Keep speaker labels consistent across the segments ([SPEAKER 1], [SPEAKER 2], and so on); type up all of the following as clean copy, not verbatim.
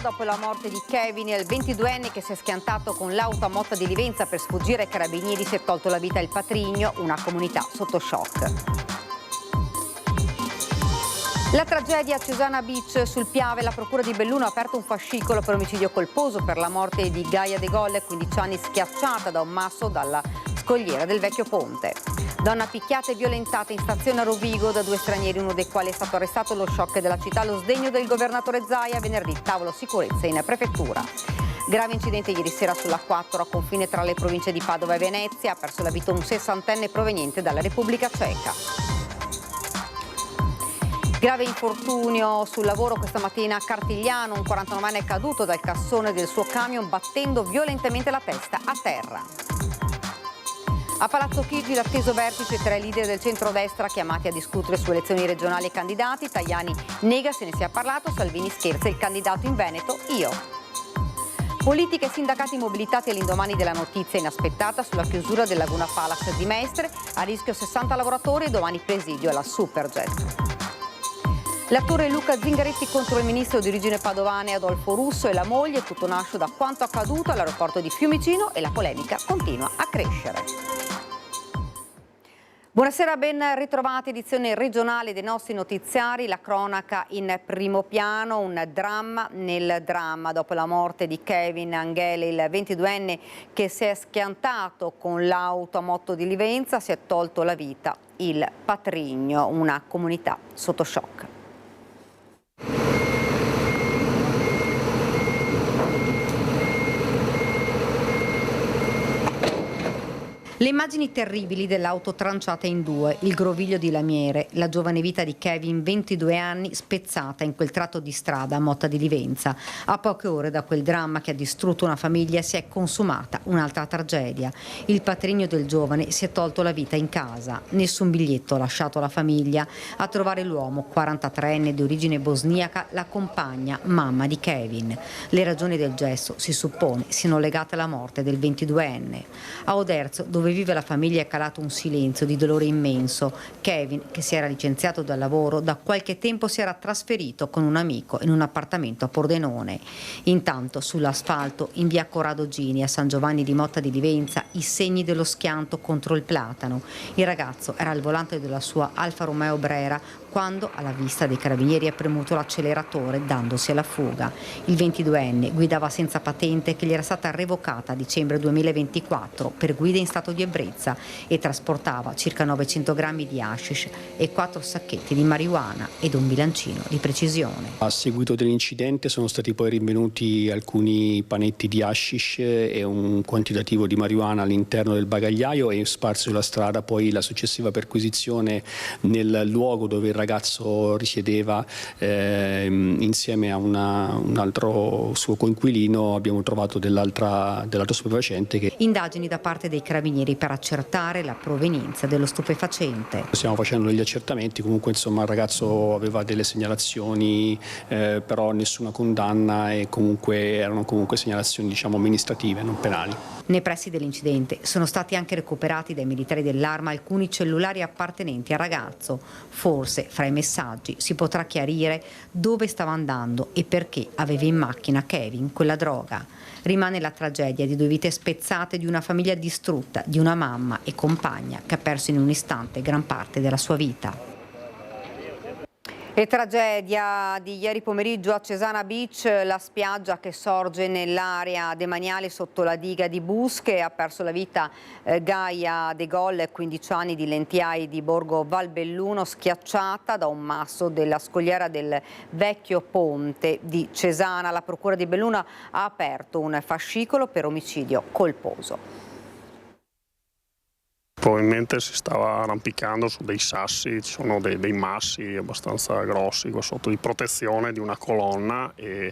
[SPEAKER 1] dopo la morte di Kevin, il 22enne che si è schiantato con l'auto a Motta di Livenza per sfuggire ai carabinieri, si è tolto la vita il Patrigno, una comunità sotto shock. La tragedia a Cesana Beach sul Piave, la procura di Belluno ha aperto un fascicolo per omicidio colposo per la morte di Gaia De Golle, 15 anni, schiacciata da un masso dalla scogliera del vecchio ponte. Donna picchiata e violentata in stazione a Rovigo da 2 stranieri, uno dei quali è stato arrestato. Lo shock della città, lo sdegno del governatore Zaia, venerdì tavolo sicurezza in prefettura. Grave incidente ieri sera sulla 4 a confine tra le province di Padova e Venezia, ha perso la vita un 60enne proveniente dalla Repubblica Ceca. Grave infortunio sul lavoro questa mattina a Cartigliano, un 49enne è caduto dal cassone del suo camion battendo violentemente la testa a terra. A Palazzo Chigi l'atteso vertice tra i leader del centrodestra chiamati a discutere su elezioni regionali e candidati. Tajani nega se ne sia parlato, Salvini scherza, il candidato in Veneto io. Politica e sindacati mobilitati all'indomani della notizia inaspettata sulla chiusura del Laguna Palace di Mestre, a rischio 60 lavoratori e domani presidio alla Superjet. L'attore Luca Zingaretti contro il ministro di origine padovane Adolfo Russo e la moglie, tutto nasce da quanto accaduto all'aeroporto di Fiumicino e la polemica continua a crescere. Buonasera, ben ritrovati, edizione regionale dei nostri notiziari, la cronaca in primo piano, un dramma nel dramma dopo la morte di Kevin Anghele, il 22enne che si è schiantato con l'auto a Motto di Livenza, si è tolto la vita il Patrigno, una comunità sotto shock. Le immagini terribili dell'auto tranciata in due, il groviglio di lamiere, la giovane vita di Kevin, 22 anni, spezzata in quel tratto di strada a Motta di Livenza. A poche ore da quel dramma che ha distrutto una famiglia si è consumata un'altra tragedia. Il Patrigno del giovane si è tolto la vita in casa. Nessun biglietto ha lasciato la famiglia. A trovare l'uomo, 43enne di origine bosniaca, la compagna, mamma di Kevin. Le ragioni del gesto, si suppone, siano legate alla morte del 22enne. A Oderzo, dove vive la famiglia, è calato un silenzio di dolore immenso. Kevin, che si era licenziato dal lavoro, da qualche tempo si era trasferito con un amico in un appartamento a Pordenone. Intanto sull'asfalto in via Corrado Gini a San Giovanni di Motta di Livenza i segni dello schianto contro il platano. Il ragazzo era al volante della sua Alfa Romeo Brera quando, alla vista dei carabinieri, ha premuto l'acceleratore dandosi alla fuga. Il 22enne guidava senza patente che gli era stata revocata a dicembre 2024 per guida in stato di ebbrezza e trasportava circa 900 grammi di hashish e 4 sacchetti di marijuana ed un bilancino di precisione.
[SPEAKER 2] A seguito dell'incidente sono stati poi rinvenuti alcuni panetti di hashish e un quantitativo di marijuana all'interno del bagagliaio e sparso sulla strada. Poi la successiva perquisizione nel luogo dove il ragazzo risiedeva insieme a un altro suo coinquilino abbiamo trovato dell'altro stupefacente.
[SPEAKER 1] Indagini da parte dei carabinieri per accertare la provenienza dello stupefacente.
[SPEAKER 2] Stiamo facendo degli accertamenti, comunque insomma il ragazzo aveva delle segnalazioni, però nessuna condanna e erano comunque segnalazioni amministrative, non penali.
[SPEAKER 1] Nei pressi dell'incidente sono stati anche recuperati dai militari dell'Arma alcuni cellulari appartenenti al ragazzo. Forse fra i messaggi si potrà chiarire dove stava andando e perché aveva in macchina Kevin quella droga. Rimane la tragedia di 2 vite spezzate, di una famiglia distrutta, di una mamma e compagna che ha perso in un istante gran parte della sua vita. E tragedia di ieri pomeriggio a Cesana Beach, la spiaggia che sorge nell'area demaniale sotto la diga di Busche, ha perso la vita Gaia De Golle, 15 anni, di Lentiai di Borgo Valbelluno, schiacciata da un masso della scogliera del vecchio ponte di Cesana. La procura di Belluno ha aperto un fascicolo per omicidio colposo.
[SPEAKER 3] Probabilmente si stava arrampicando su dei sassi, ci sono dei massi abbastanza grossi qua sotto di protezione di una colonna e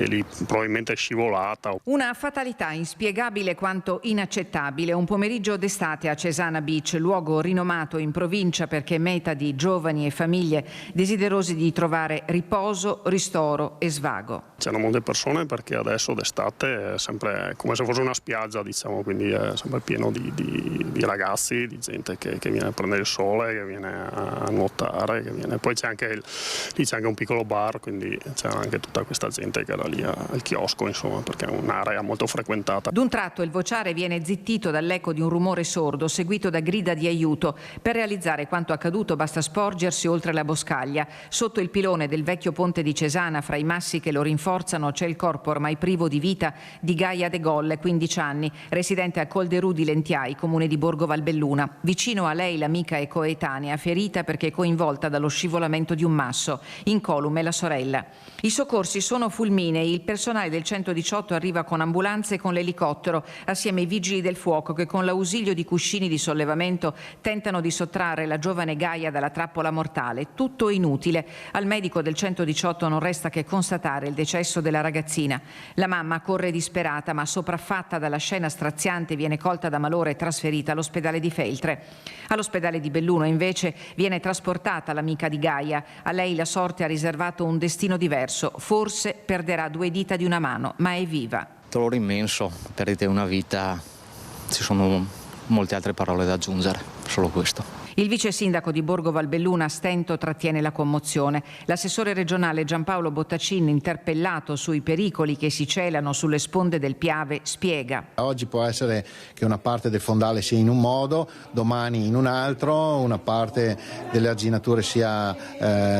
[SPEAKER 3] lì probabilmente è scivolata.
[SPEAKER 4] Una fatalità inspiegabile quanto inaccettabile. Un pomeriggio d'estate a Cesana Beach, luogo rinomato in provincia perché meta di giovani e famiglie desiderosi di trovare riposo, ristoro e svago.
[SPEAKER 3] C'erano molte persone perché adesso d'estate è sempre come se fosse una spiaggia, quindi è sempre pieno di ragazzi, di gente che viene a prendere il sole, che viene a nuotare, poi c'è anche lì c'è anche un piccolo bar, quindi c'era anche tutta questa gente che era lì al chiosco, insomma, perché è un'area molto frequentata.
[SPEAKER 4] D'un tratto il vociare viene zittito dall'eco di un rumore sordo seguito da grida di aiuto. Per realizzare quanto accaduto basta sporgersi oltre la boscaglia. Sotto il pilone del vecchio ponte di Cesana, fra i massi che lo rinforzano, c'è il corpo ormai privo di vita di Gaia De Golle, 15 anni, residente a Colderù di Lentiai, comune di Borgo Valbelluna. Vicino a lei l'amica e coetanea, ferita perché coinvolta dallo scivolamento di un masso. Incolume la sorella. I soccorsi sono fulminei. Il personale del 118 arriva con ambulanze e con l'elicottero, assieme ai vigili del fuoco che con l'ausilio di cuscini di sollevamento tentano di sottrarre la giovane Gaia dalla trappola mortale. Tutto inutile. Al medico del 118 non resta che constatare il decesso della ragazzina. La mamma corre disperata, ma sopraffatta dalla scena straziante viene colta da malore e trasferita all'ospedale di Feltre. All'ospedale di Belluno invece viene trasportata l'amica di Gaia. A lei la sorte ha riservato un destino diverso. Forse perderà 2 dita di una mano, ma è viva.
[SPEAKER 5] Dolore immenso, perdite una vita, ci sono molte altre parole da aggiungere, solo questo.
[SPEAKER 4] Il vice sindaco di Borgo Valbelluna a stento trattiene la commozione. L'assessore regionale Giampaolo Bottacin, interpellato sui pericoli che si celano sulle sponde del Piave, spiega.
[SPEAKER 6] Oggi può essere che una parte del fondale sia in un modo, domani in un altro, una parte delle arginature sia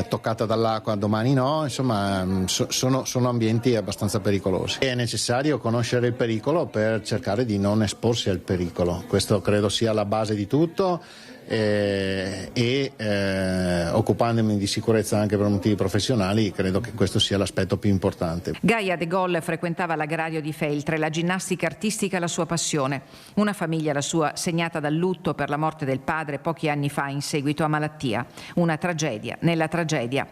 [SPEAKER 6] toccata dall'acqua, domani no, insomma sono ambienti abbastanza pericolosi. È necessario conoscere il pericolo per cercare di non esporsi al pericolo, questo credo sia la base di tutto. Occupandomi di sicurezza anche per motivi professionali, credo che questo sia l'aspetto più importante.
[SPEAKER 4] Gaia De Golle frequentava l'agrario di Feltre, la ginnastica artistica la sua passione. Una famiglia, la sua, segnata dal lutto per la morte del padre pochi anni fa in seguito a malattia. Una tragedia nella tragedia.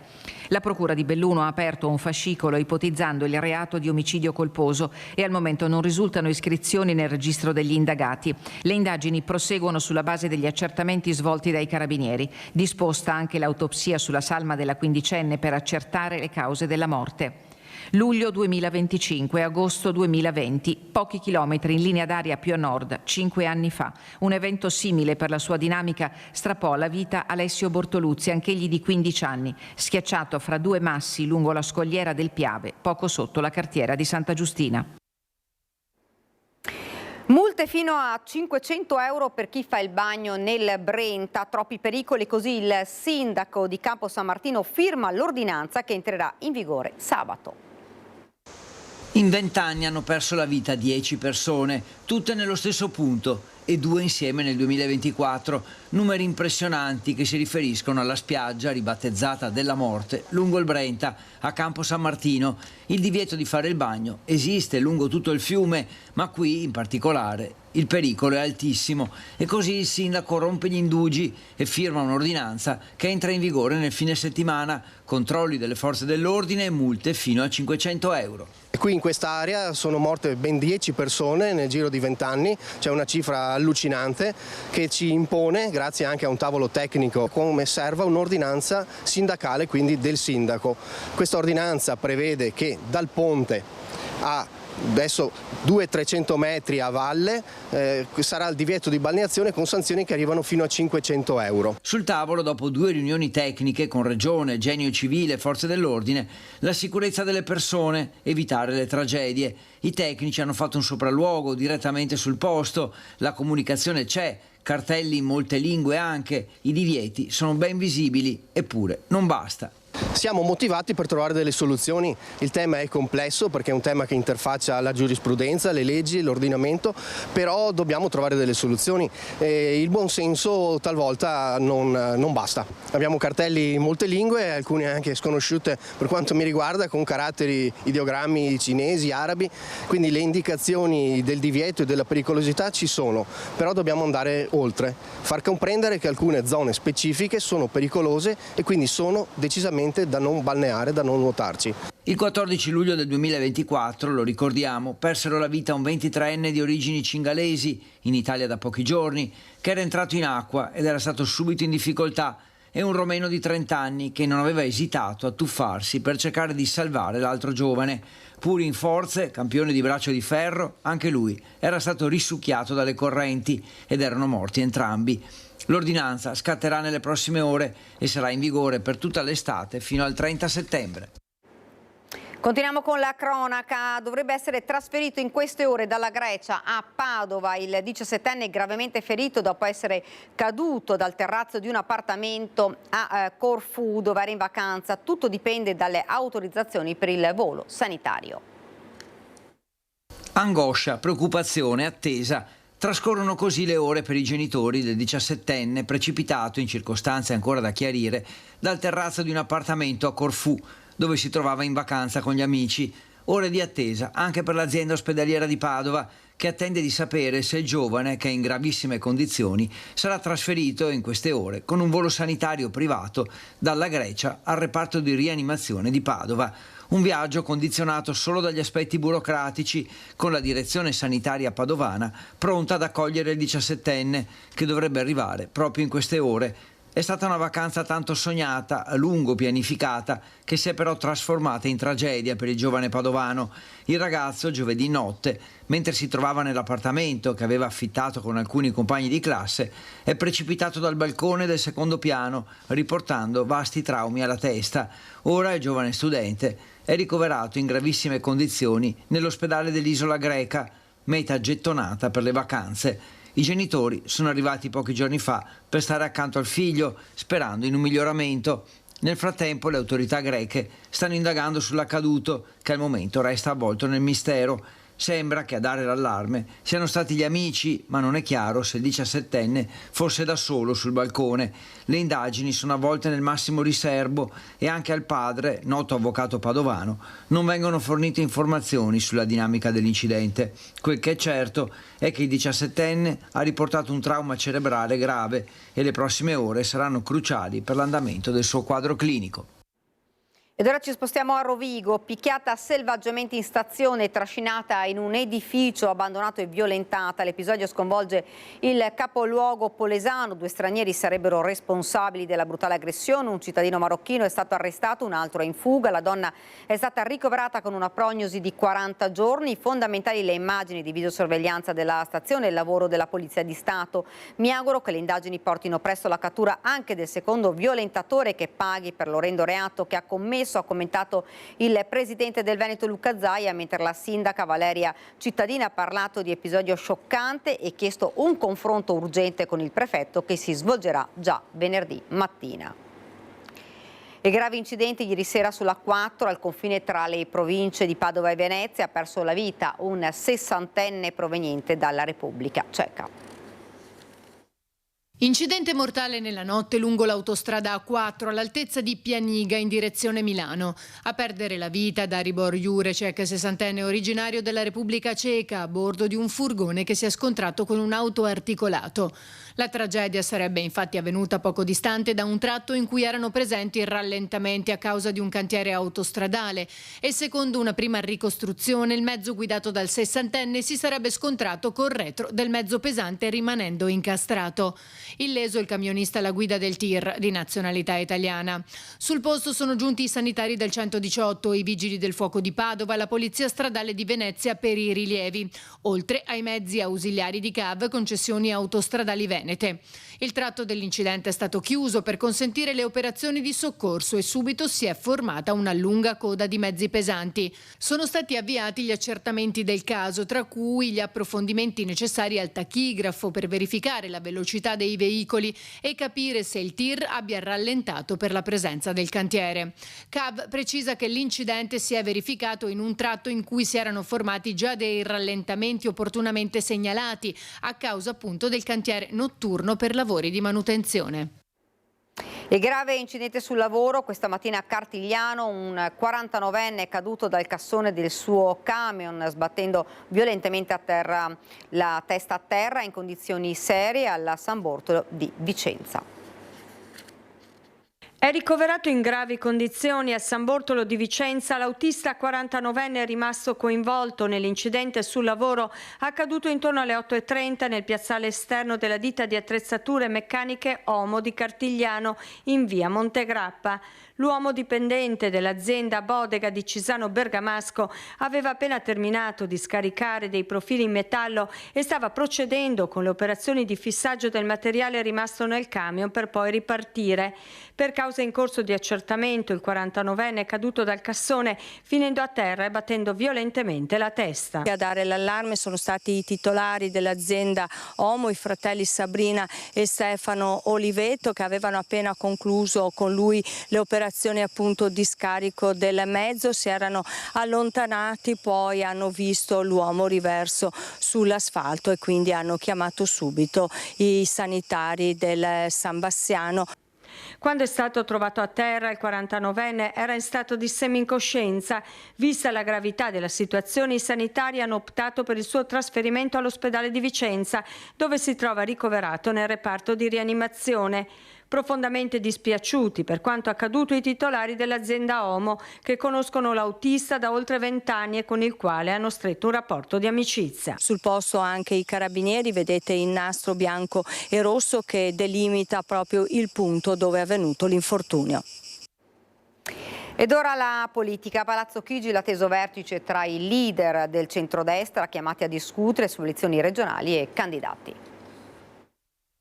[SPEAKER 4] La procura di Belluno ha aperto un fascicolo ipotizzando il reato di omicidio colposo e al momento non risultano iscrizioni nel registro degli indagati. Le indagini proseguono sulla base degli accertamenti svolti dai carabinieri. Disposta anche l'autopsia sulla salma della quindicenne per accertare le cause della morte. Luglio 2025, agosto 2020, pochi chilometri in linea d'aria più a nord, 5 anni fa. Un evento simile per la sua dinamica strappò alla vita Alessio Bortoluzzi, anch'egli di 15 anni, schiacciato fra 2 massi lungo la scogliera del Piave, poco sotto la cartiera di Santa Giustina.
[SPEAKER 1] Multe fino a 500 euro per chi fa il bagno nel Brenta, troppi pericoli, così il sindaco di Campo San Martino firma l'ordinanza che entrerà in vigore sabato.
[SPEAKER 7] In 20 anni hanno perso la vita 10 persone, tutte nello stesso punto e 2 insieme nel 2024, numeri impressionanti che si riferiscono alla spiaggia ribattezzata della morte lungo il Brenta a Campo San Martino. Il divieto di fare il bagno esiste lungo tutto il fiume, ma qui in particolare il pericolo è altissimo e così il sindaco rompe gli indugi e firma un'ordinanza che entra in vigore nel fine settimana, controlli delle forze dell'ordine e multe fino a 500 euro.
[SPEAKER 8] Qui in quest'area sono morte ben 10 persone nel giro di 20 anni, c'è una cifra allucinante che ci impone, grazie anche a un tavolo tecnico, come serva un'ordinanza sindacale, quindi del sindaco. Questa ordinanza prevede che dal ponte a adesso 200-300 metri a valle sarà il divieto di balneazione con sanzioni che arrivano fino a 500 euro.
[SPEAKER 7] Sul tavolo, dopo 2 riunioni tecniche con Regione, Genio Civile e Forze dell'Ordine, la sicurezza delle persone, evitare le tragedie. I tecnici hanno fatto un sopralluogo direttamente sul posto, la comunicazione c'è, cartelli in molte lingue anche, i divieti sono ben visibili, eppure non basta.
[SPEAKER 8] Siamo motivati per trovare delle soluzioni, il tema è complesso perché è un tema che interfaccia la giurisprudenza, le leggi, l'ordinamento, però dobbiamo trovare delle soluzioni. Il buon senso talvolta non basta. Abbiamo cartelli in molte lingue, alcune anche sconosciute per quanto mi riguarda, con caratteri, ideogrammi cinesi, arabi, quindi le indicazioni del divieto e della pericolosità ci sono, però dobbiamo andare oltre, far comprendere che alcune zone specifiche sono pericolose e quindi sono decisamente da non balneare, da non nuotarci.
[SPEAKER 7] Il 14 luglio del 2024, lo ricordiamo, persero la vita un 23enne di origini cingalesi, in Italia da pochi giorni, che era entrato in acqua ed era stato subito in difficoltà e un romeno di 30 anni che non aveva esitato a tuffarsi per cercare di salvare l'altro giovane. Pur in forze, campione di braccio di ferro, anche lui era stato risucchiato dalle correnti ed erano morti entrambi. L'ordinanza scatterà nelle prossime ore e sarà in vigore per tutta l'estate fino al 30 settembre.
[SPEAKER 1] Continuiamo con la cronaca. Dovrebbe essere trasferito in queste ore dalla Grecia a Padova il 17enne gravemente ferito dopo essere caduto dal terrazzo di un appartamento a Corfù dove era in vacanza. Tutto dipende dalle autorizzazioni per il volo sanitario.
[SPEAKER 7] Angoscia, preoccupazione, attesa. Trascorrono così le ore per i genitori del 17enne precipitato, in circostanze ancora da chiarire, dal terrazzo di un appartamento a Corfù, dove si trovava in vacanza con gli amici. Ore di attesa anche per l'azienda ospedaliera di Padova, che attende di sapere se il giovane, che è in gravissime condizioni, sarà trasferito in queste ore con un volo sanitario privato dalla Grecia al reparto di rianimazione di Padova. Un viaggio condizionato solo dagli aspetti burocratici, con la direzione sanitaria padovana pronta ad accogliere il 17enne, che dovrebbe arrivare proprio in queste ore. È stata una vacanza tanto sognata, a lungo pianificata, che si è però trasformata in tragedia per il giovane padovano. Il ragazzo, giovedì notte, mentre si trovava nell'appartamento che aveva affittato con alcuni compagni di classe, è precipitato dal balcone del secondo piano, riportando vasti traumi alla testa. Ora il giovane studente è ricoverato in gravissime condizioni nell'ospedale dell'isola greca, meta gettonata per le vacanze. I genitori sono arrivati pochi giorni fa per stare accanto al figlio, sperando in un miglioramento. Nel frattempo le autorità greche stanno indagando sull'accaduto, che al momento resta avvolto nel mistero. Sembra che a dare l'allarme siano stati gli amici, ma non è chiaro se il 17enne fosse da solo sul balcone. Le indagini sono avvolte nel massimo riserbo e anche al padre, noto avvocato padovano, non vengono fornite informazioni sulla dinamica dell'incidente. Quel che è certo è che il 17enne ha riportato un trauma cerebrale grave e le prossime ore saranno cruciali per l'andamento del suo quadro clinico.
[SPEAKER 1] Ed ora ci spostiamo a Rovigo, picchiata selvaggiamente in stazione e trascinata in un edificio abbandonato e violentata. L'episodio sconvolge il capoluogo polesano. 2 stranieri sarebbero responsabili della brutale aggressione. Un cittadino marocchino è stato arrestato, un altro è in fuga. La donna è stata ricoverata con una prognosi di 40 giorni. Fondamentali le immagini di videosorveglianza della stazione e il lavoro della Polizia di Stato. Mi auguro che le indagini portino presto alla cattura anche del secondo violentatore, che paghi per l'orrendo reato che ha commesso, ha commentato il presidente del Veneto Luca Zaia, mentre la sindaca Valeria Cittadina ha parlato di episodio scioccante e chiesto un confronto urgente con il prefetto, che si svolgerà già venerdì mattina. E gravi incidenti ieri sera sulla 4 al confine tra le province di Padova e Venezia. Ha perso la vita un 60enne proveniente dalla Repubblica Ceca.
[SPEAKER 9] Incidente mortale nella notte lungo l'autostrada A4 all'altezza di Pianiga in direzione Milano. A perdere la vita Daribor Jurecek, 60enne originario della Repubblica Ceca, a bordo di un furgone che si è scontrato con un auto articolato. La tragedia sarebbe infatti avvenuta poco distante da un tratto in cui erano presenti rallentamenti a causa di un cantiere autostradale e secondo una prima ricostruzione il mezzo guidato dal 60enne si sarebbe scontrato col retro del mezzo pesante rimanendo incastrato. Illeso il camionista alla guida del tir di nazionalità italiana. Sul posto sono giunti i sanitari del 118, i vigili del fuoco di Padova, la polizia stradale di Venezia per i rilievi, oltre ai mezzi ausiliari di CAV, concessioni autostradali venete. Il tratto dell'incidente è stato chiuso per consentire le operazioni di soccorso e subito si è formata una lunga coda di mezzi pesanti. Sono stati avviati gli accertamenti del caso, tra cui gli approfondimenti necessari al tachigrafo per verificare la velocità dei veicoli e capire se il tir abbia rallentato per la presenza del cantiere. CAV precisa che l'incidente si è verificato in un tratto in cui si erano formati già dei rallentamenti opportunamente segnalati a causa appunto del cantiere notturno per lavori di manutenzione.
[SPEAKER 1] E grave incidente sul lavoro questa mattina a Cartigliano, un 49enne è caduto dal cassone del suo camion sbattendo violentemente a terra, la testa a terra, in condizioni serie alla San Bortolo di Vicenza.
[SPEAKER 10] È ricoverato in gravi condizioni a San Bortolo di Vicenza l'autista 49enne rimasto coinvolto nell'incidente sul lavoro accaduto intorno alle 8:30 nel piazzale esterno della ditta di attrezzature meccaniche Omo di Cartigliano in via Montegrappa. L'uomo dipendente dell'azienda Bodega di Cisano Bergamasco aveva appena terminato di scaricare dei profili in metallo e stava procedendo con le operazioni di fissaggio del materiale rimasto nel camion per poi ripartire. Per causa in corso di accertamento, il 49enne è caduto dal cassone finendo a terra e battendo violentemente la testa.
[SPEAKER 11] A dare l'allarme sono stati i titolari dell'azienda Omo, i fratelli Sabrina e Stefano Oliveto, che avevano appena concluso con lui le operazioni appunto di scarico del mezzo. Si erano allontanati, poi hanno visto l'uomo riverso sull'asfalto e quindi hanno chiamato subito i sanitari del San Bassiano.
[SPEAKER 10] Quando è stato trovato a terra, il 49enne era in stato di semi-incoscienza. Vista la gravità della situazione, i sanitari hanno optato per il suo trasferimento all'ospedale di Vicenza, dove si trova ricoverato nel reparto di rianimazione. Profondamente dispiaciuti per quanto accaduto i titolari dell'azienda Omo, che conoscono l'autista da oltre 20 anni e con il quale hanno stretto un rapporto di amicizia.
[SPEAKER 11] Sul posto anche i carabinieri, vedete il nastro bianco e rosso che delimita proprio il punto dove è avvenuto l'infortunio.
[SPEAKER 1] Ed ora la politica. A Palazzo Chigi l'atteso vertice tra i leader del centrodestra chiamati a discutere sulle elezioni regionali e candidati.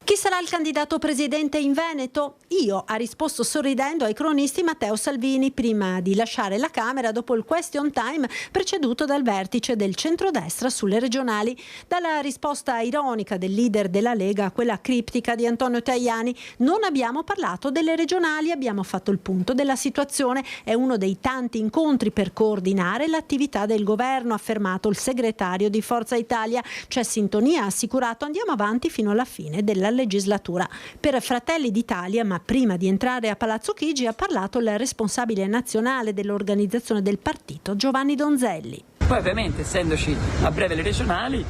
[SPEAKER 12] Chi sarà il candidato presidente in Veneto? Io, ha risposto sorridendo ai cronisti Matteo Salvini prima di lasciare la Camera dopo il question time preceduto dal vertice del centrodestra sulle regionali. Dalla risposta ironica del leader della Lega a quella criptica di Antonio Tajani: non abbiamo parlato delle regionali, abbiamo fatto il punto della situazione, è uno dei tanti incontri per coordinare l'attività del governo, ha affermato il segretario di Forza Italia. C'è sintonia, ha assicurato, andiamo avanti fino alla fine della legislatura. Per Fratelli d'Italia, ma prima di entrare a Palazzo Chigi, ha parlato il responsabile nazionale dell'organizzazione del partito, Giovanni Donzelli.
[SPEAKER 13] Poi ovviamente, essendoci a breve le regionali,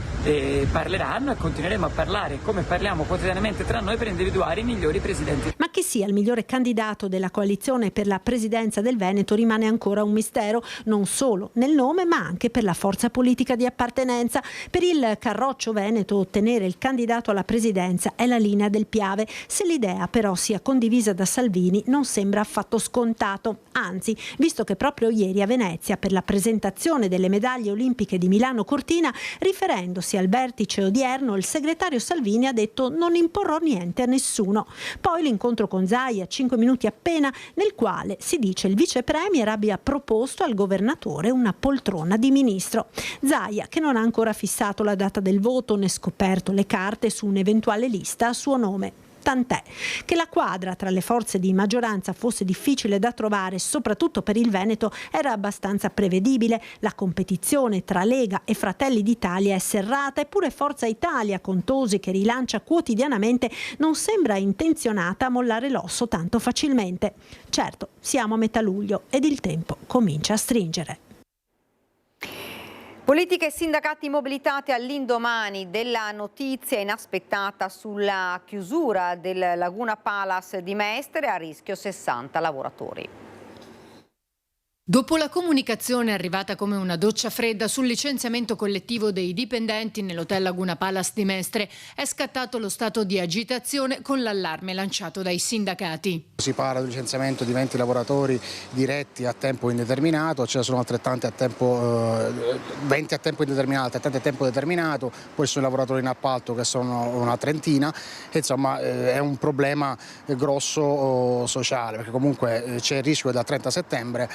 [SPEAKER 13] parleranno e continueremo a parlare come parliamo quotidianamente tra noi per individuare i migliori presidenti.
[SPEAKER 12] Ma chi sia il migliore candidato della coalizione per la presidenza del Veneto rimane ancora un mistero, non solo nel nome ma anche per la forza politica di appartenenza. Per il Carroccio Veneto ottenere il candidato alla presidenza è la linea del Piave. Se l'idea però sia condivisa da Salvini non sembra affatto scontato, anzi, visto che proprio ieri a Venezia per la presentazione delle medaglie olimpiche di Milano Cortina, riferendosi al vertice odierno, il segretario Salvini ha detto: non imporrò niente a nessuno. Poi l'incontro con Zaia, 5 minuti appena, nel quale si dice il vice premier abbia proposto al governatore una poltrona di ministro. Zaia, che non ha ancora fissato la data del voto né scoperto le carte su un'eventuale lista a suo nome. Tant'è che la quadra tra le forze di maggioranza fosse difficile da trovare, soprattutto per il Veneto, era abbastanza prevedibile. La competizione tra Lega e Fratelli d'Italia è serrata, eppure Forza Italia, con Tosi che rilancia quotidianamente, non sembra intenzionata a mollare l'osso tanto facilmente. Certo, siamo a metà luglio ed il tempo comincia a stringere.
[SPEAKER 1] Politica e sindacati mobilitati all'indomani della notizia inaspettata sulla chiusura del Laguna Palace di Mestre, a rischio 60 lavoratori.
[SPEAKER 9] Dopo la comunicazione arrivata come una doccia fredda sul licenziamento collettivo dei dipendenti nell'hotel Laguna Palace di Mestre, è scattato lo stato di agitazione con l'allarme lanciato dai sindacati.
[SPEAKER 14] Si parla di licenziamento di 20 lavoratori diretti a tempo indeterminato, ce ne sono altrettanti a tempo 20 a tempo indeterminato, altrettanti a tempo determinato, poi sono lavoratori in appalto che sono una trentina, e insomma è un problema grosso sociale, perché comunque c'è il rischio che dal 30 settembre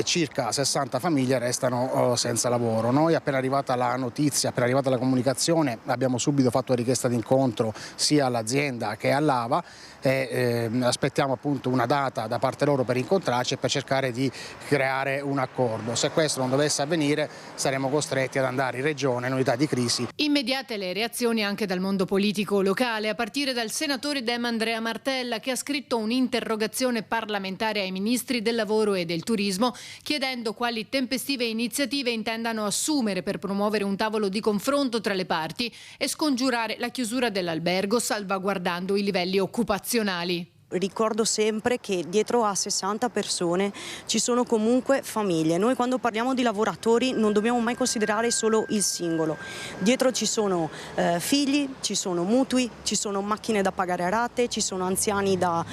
[SPEAKER 14] circa 60 famiglie restano senza lavoro. Noi, appena arrivata la notizia, appena arrivata la comunicazione, abbiamo subito fatto richiesta di incontro sia all'azienda che all'AVA e aspettiamo appunto una data da parte loro per incontrarci e per cercare di creare un accordo. Se questo non dovesse avvenire saremo costretti ad andare in regione in unità di crisi.
[SPEAKER 9] Immediate le reazioni anche dal mondo politico locale, a partire dal senatore Dem Andrea Martella, che ha scritto un'interrogazione parlamentare ai ministri del lavoro e del turismo chiedendo quali tempestive iniziative intendano assumere per promuovere un tavolo di confronto tra le parti e scongiurare la chiusura dell'albergo salvaguardando i livelli occupazionali.
[SPEAKER 15] ricordo sempre che dietro a 60 persone ci sono comunque famiglie. Noi quando parliamo di lavoratori non dobbiamo mai considerare solo il singolo. Dietro ci sono figli, ci sono mutui, ci sono macchine da pagare a rate, ci sono anziani da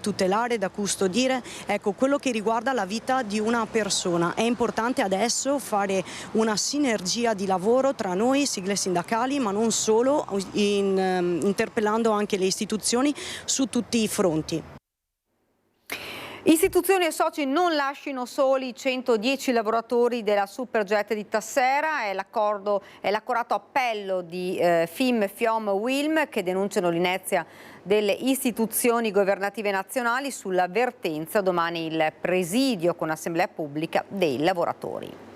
[SPEAKER 15] tutelare, da custodire. Ecco, quello che riguarda la vita di una persona. È importante adesso fare una sinergia di lavoro tra noi, sigle sindacali, ma non solo, interpellando anche le istituzioni su tutti i fronti.
[SPEAKER 1] Istituzioni e soci non lascino soli i 110 lavoratori della Superjet di Tassera, è l'accorato appello di FIM, FIOM, WILM che denunciano l'inerzia delle istituzioni governative nazionali sulla vertenza. Domani il presidio con assemblea pubblica dei lavoratori.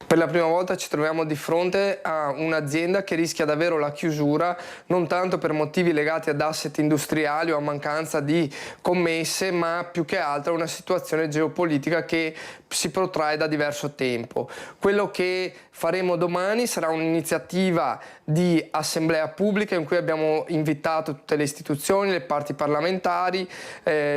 [SPEAKER 16] Per la prima volta ci troviamo di fronte a un'azienda che rischia davvero la chiusura, non tanto per motivi legati ad asset industriali o a mancanza di commesse, ma più che altro una situazione geopolitica che si protrae da diverso tempo. Quello che faremo domani sarà un'iniziativa di assemblea pubblica in cui abbiamo invitato tutte le istituzioni, le parti parlamentari,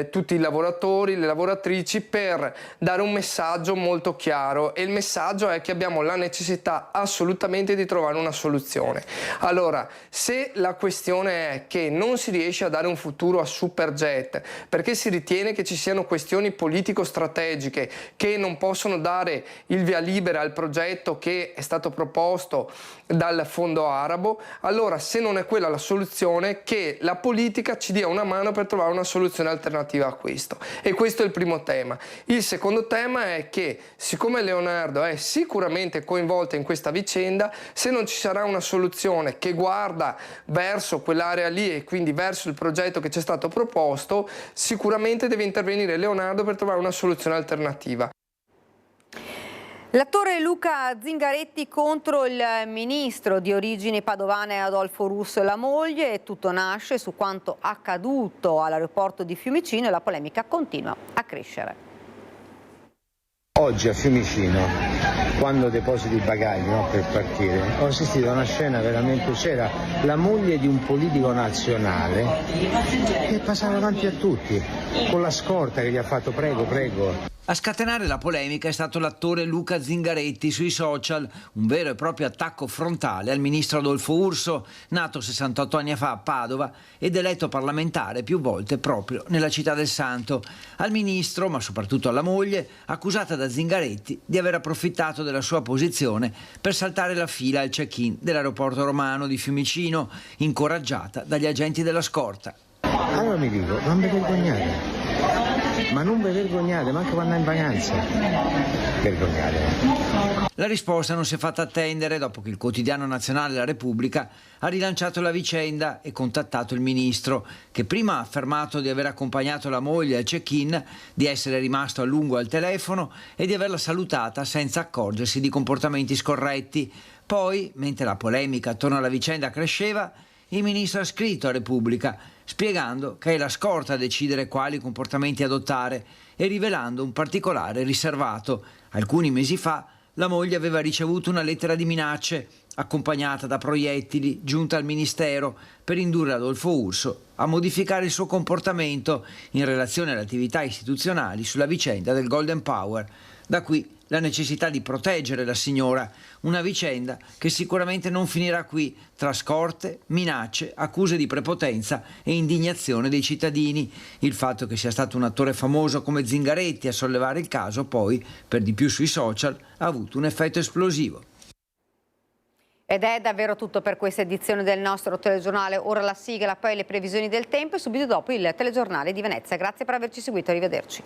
[SPEAKER 16] tutti i lavoratori, le lavoratrici, per dare un messaggio molto chiaro, e il messaggio è che abbiamo la necessità assolutamente di trovare una soluzione. Allora, se la questione è che non si riesce a dare un futuro a Superjet perché si ritiene che ci siano questioni politico-strategiche che non possono dare il via libera al progetto che è stato proposto dal fondo arabo, allora se non è quella la soluzione, che la politica ci dia una mano per trovare una soluzione alternativa a questo. E questo è il primo tema. Il secondo tema è che, siccome Leonardo è sicuramente coinvolta in questa vicenda, se non ci sarà una soluzione che guarda verso quell'area lì e quindi verso il progetto che ci è stato proposto, sicuramente deve intervenire Leonardo per trovare una soluzione alternativa.
[SPEAKER 1] L'attore Luca Zingaretti contro il ministro di origini padovane Adolfo Russo e la moglie. Tutto nasce su quanto accaduto all'aeroporto di Fiumicino e la polemica continua a crescere.
[SPEAKER 17] Oggi a Fiumicino, quando depositi i bagagli per partire, ho assistito a una scena veramente. C'era la moglie di un politico nazionale che passava davanti a tutti, con la scorta che gli ha fatto prego, prego.
[SPEAKER 7] A scatenare la polemica è stato l'attore Luca Zingaretti sui social, un vero e proprio attacco frontale al ministro Adolfo Urso, nato 68 anni fa a Padova ed eletto parlamentare più volte proprio nella città del Santo. Al ministro, ma soprattutto alla moglie, accusata da Zingaretti di aver approfittato della sua posizione per saltare la fila al check-in dell'aeroporto romano di Fiumicino, incoraggiata dagli agenti della scorta.
[SPEAKER 17] Allora mi dico, non vi vergognate. Ma non vi vergognate, manco quando è in vacanza. Vergognate.
[SPEAKER 7] La risposta non si è fatta attendere dopo che il quotidiano nazionale La Repubblica ha rilanciato la vicenda e contattato il ministro, che prima ha affermato di aver accompagnato la moglie al check-in, di essere rimasto a lungo al telefono e di averla salutata senza accorgersi di comportamenti scorretti. Poi, mentre la polemica attorno alla vicenda cresceva, il ministro ha scritto a Repubblica spiegando che è la scorta a decidere quali comportamenti adottare e rivelando un particolare riservato. Alcuni mesi fa la moglie aveva ricevuto una lettera di minacce accompagnata da proiettili giunta al ministero per indurre Adolfo Urso a modificare il suo comportamento in relazione alle attività istituzionali sulla vicenda del Golden Power. Da qui la necessità di proteggere la signora, una vicenda che sicuramente non finirà qui, tra scorte, minacce, accuse di prepotenza e indignazione dei cittadini. Il fatto che sia stato un attore famoso come Zingaretti a sollevare il caso, poi, per di più sui social, ha avuto un effetto esplosivo.
[SPEAKER 1] Ed è davvero tutto per questa edizione del nostro telegiornale. Ora la sigla, poi le previsioni del tempo e subito dopo il telegiornale di Venezia. Grazie per averci seguito, arrivederci.